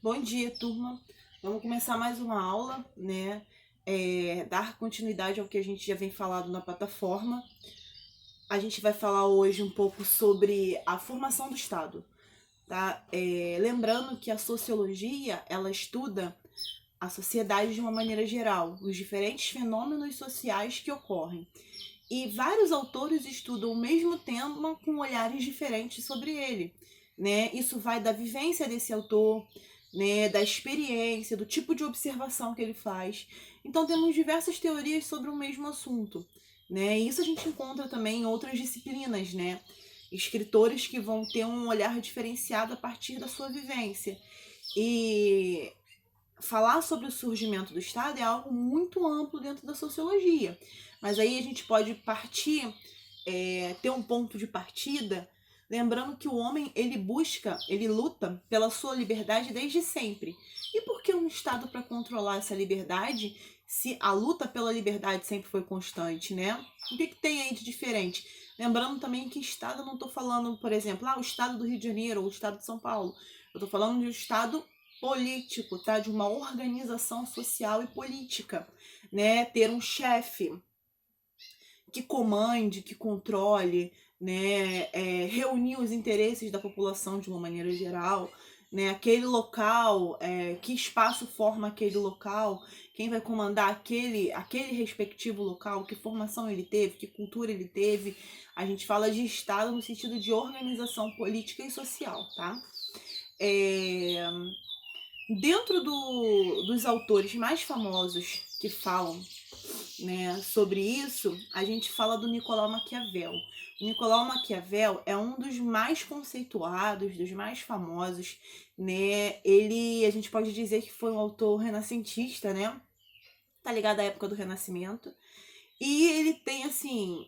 Bom dia, turma. Vamos começar mais uma aula, né? Dar continuidade ao que a gente já vem falando na plataforma. A gente vai falar hoje um pouco sobre a formação do Estado, tá? Lembrando que a sociologia, ela estuda a sociedade de uma maneira geral, os diferentes fenômenos sociais que ocorrem. E vários autores estudam o mesmo tema com olhares diferentes sobre ele, né? Isso vai da vivência desse autor, né, da experiência, do tipo de observação que ele faz. Então temos diversas teorias sobre o mesmo assunto, né? E isso a gente encontra também em outras disciplinas, né? Escritores que vão ter um olhar diferenciado a partir da sua vivência. E falar sobre o surgimento do Estado é algo muito amplo dentro da sociologia. Mas aí a gente pode partir, ter um ponto de partida, lembrando que o homem, ele luta pela sua liberdade desde sempre. E por que um Estado para controlar essa liberdade, se a luta pela liberdade sempre foi constante, né? O que tem aí de diferente? Lembrando também que Estado, eu não estou falando, por exemplo, o Estado do Rio de Janeiro ou o Estado de São Paulo. Eu estou falando de um Estado político, tá? De uma organização social e política, né? Ter um chefe que comande, que controle, né? Reunir os interesses da população de uma maneira geral, né? Aquele local, que espaço forma aquele local, quem vai comandar aquele respectivo local, que formação ele teve, que cultura ele teve. A gente fala de Estado no sentido de organização política e social, tá? Dentro dos autores mais famosos que falam, né, sobre isso, a gente fala do Nicolau Maquiavel. O Nicolau Maquiavel é um dos mais conceituados, dos mais famosos, né? A gente pode dizer que foi um autor renascentista, né? Tá ligado à época do Renascimento. E ele tem, assim,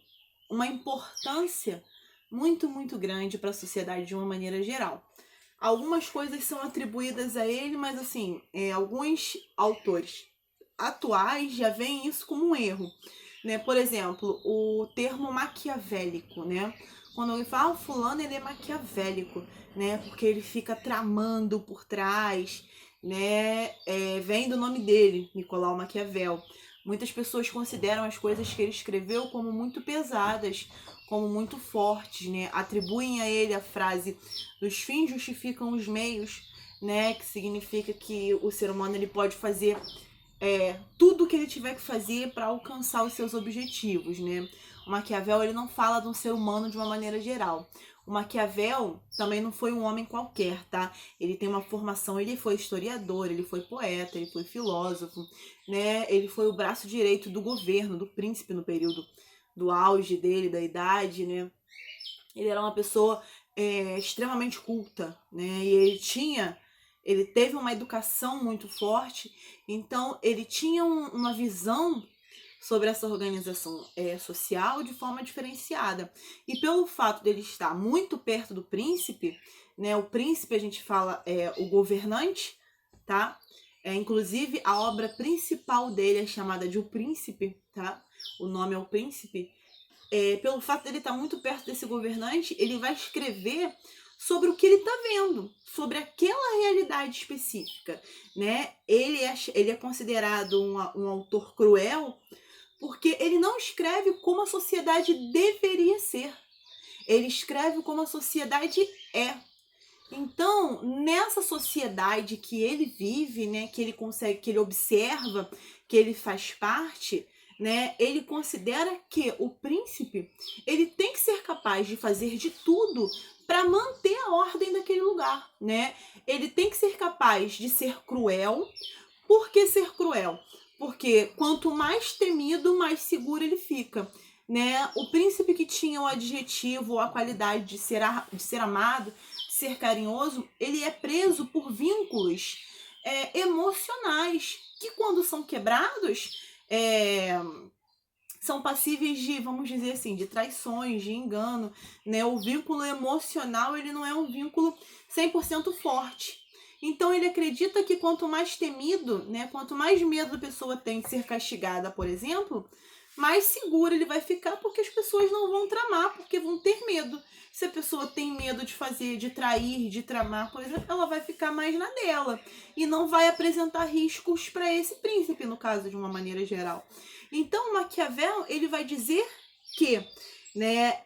uma importância muito, muito grande para a sociedade de uma maneira geral. Algumas coisas são atribuídas a ele, mas assim, alguns autores atuais já veem isso como um erro, né? Por exemplo, o termo maquiavélico, né? Quando alguém fala, fulano ele é maquiavélico, né? Porque ele fica tramando por trás, né? Vem do nome dele, Nicolau Maquiavel. Muitas pessoas consideram as coisas que ele escreveu como muito pesadas, como muito fortes, né? Atribuem a ele a frase "os fins justificam os meios", né? Que significa que o ser humano ele pode fazer tudo o que ele tiver que fazer para alcançar os seus objetivos, né? O Maquiavel ele não fala de um ser humano de uma maneira geral. O Maquiavel também não foi um homem qualquer, tá? Ele tem uma formação, ele foi historiador, ele foi poeta, ele foi filósofo, né? Ele foi o braço direito do governo, do príncipe no período do auge dele, da idade, né? Ele era uma pessoa extremamente culta, né? E ele teve uma educação muito forte, então ele tinha uma visão sobre essa organização social de forma diferenciada. E pelo fato dele estar muito perto do príncipe, né? O príncipe a gente fala o governante, tá? Inclusive a obra principal dele é chamada de O Príncipe, tá? O nome é O Príncipe. Pelo fato dele estar muito perto desse governante, ele vai escrever sobre o que ele está vendo, sobre aquela realidade específica, né? Ele é considerado um autor cruel porque ele não escreve como a sociedade deveria ser. Ele escreve como a sociedade é. Então, nessa sociedade que ele vive, né, que ele consegue, que ele observa, que ele faz parte, né, ele considera que o príncipe, ele tem que ser capaz de fazer de tudo para manter a ordem daquele lugar, né? Ele tem que ser capaz de ser cruel. Por que ser cruel? Porque quanto mais temido, mais seguro ele fica, né? O príncipe que tinha o adjetivo ou a qualidade de ser amado, de ser carinhoso, ele é preso por vínculos emocionais que, quando são quebrados, são passíveis de, vamos dizer assim, de traições, de engano, né? O vínculo emocional, ele não é um vínculo 100% forte. Então ele acredita que quanto mais temido, né, quanto mais medo a pessoa tem de ser castigada, por exemplo, mais seguro ele vai ficar, porque as pessoas não vão tramar, porque vão ter medo. Se a pessoa tem medo de fazer, de trair, de tramar, por exemplo, ela vai ficar mais na dela e não vai apresentar riscos para esse príncipe, no caso, de uma maneira geral. Então, Maquiavel, ele vai dizer que, né,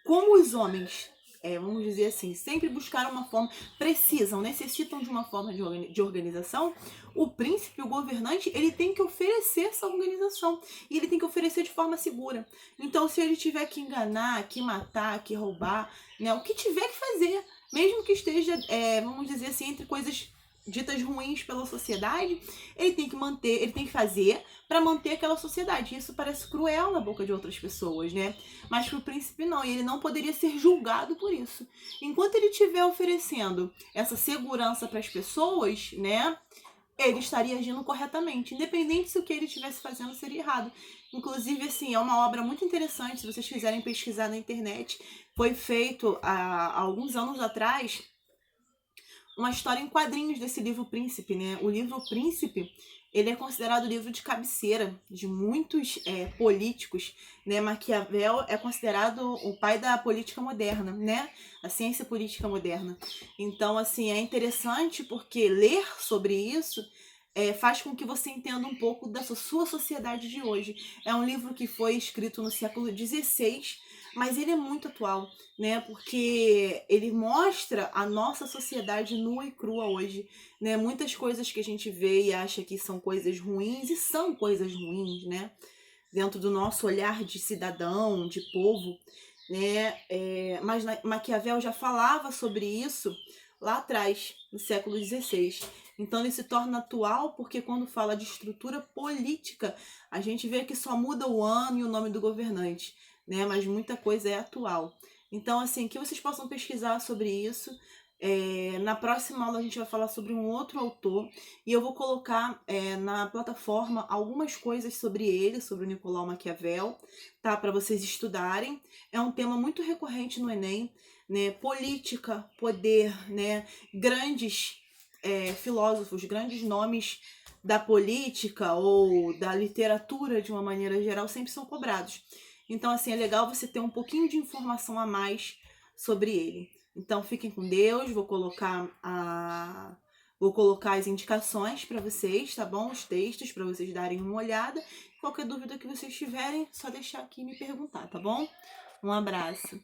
como os homens, vamos dizer assim, sempre buscaram uma forma, necessitam de uma forma de organização, o príncipe, o governante, ele tem que oferecer essa organização. E ele tem que oferecer de forma segura. Então, se ele tiver que enganar, que matar, que roubar, né, o que tiver que fazer, mesmo que esteja, vamos dizer assim, entre coisas ditas ruins pela sociedade, ele tem que fazer para manter aquela sociedade. Isso parece cruel na boca de outras pessoas, né? Mas para o príncipe não, e ele não poderia ser julgado por isso. Enquanto ele estiver oferecendo essa segurança para as pessoas, né, ele estaria agindo corretamente, independente se o que ele estivesse fazendo seria errado. Inclusive, assim, é uma obra muito interessante, se vocês quiserem pesquisar na internet. Foi feito há alguns anos atrás uma história em quadrinhos desse livro Príncipe, né? O livro Príncipe, ele é considerado o livro de cabeceira de muitos políticos, né? Maquiavel é considerado o pai da política moderna, né? A ciência política moderna. Então, assim, é interessante porque ler sobre isso faz com que você entenda um pouco da sua sociedade de hoje. É um livro que foi escrito no século XVI, mas ele é muito atual, né? Porque ele mostra a nossa sociedade nua e crua hoje, né? Muitas coisas que a gente vê e acha que são coisas ruins, e são coisas ruins, né? Dentro do nosso olhar de cidadão, de povo, né? Mas Maquiavel já falava sobre isso lá atrás, no século XVI. Então ele se torna atual porque quando fala de estrutura política, a gente vê que só muda o ano e o nome do governante, né? Mas muita coisa é atual. Então, assim, que vocês possam pesquisar sobre isso. Na próxima aula a gente vai falar sobre um outro autor e eu vou colocar na plataforma algumas coisas sobre ele, sobre o Nicolau Maquiavel, tá? Para vocês estudarem. É um tema muito recorrente no Enem, né? Política, poder, né? Grandes filósofos, grandes nomes da política ou da literatura de uma maneira geral sempre são cobrados. Então, assim, é legal você ter um pouquinho de informação a mais sobre ele. Então, fiquem com Deus, vou colocar as indicações para vocês, tá bom? Os textos para vocês darem uma olhada. Qualquer dúvida que vocês tiverem, só deixar aqui e me perguntar, tá bom? Um abraço.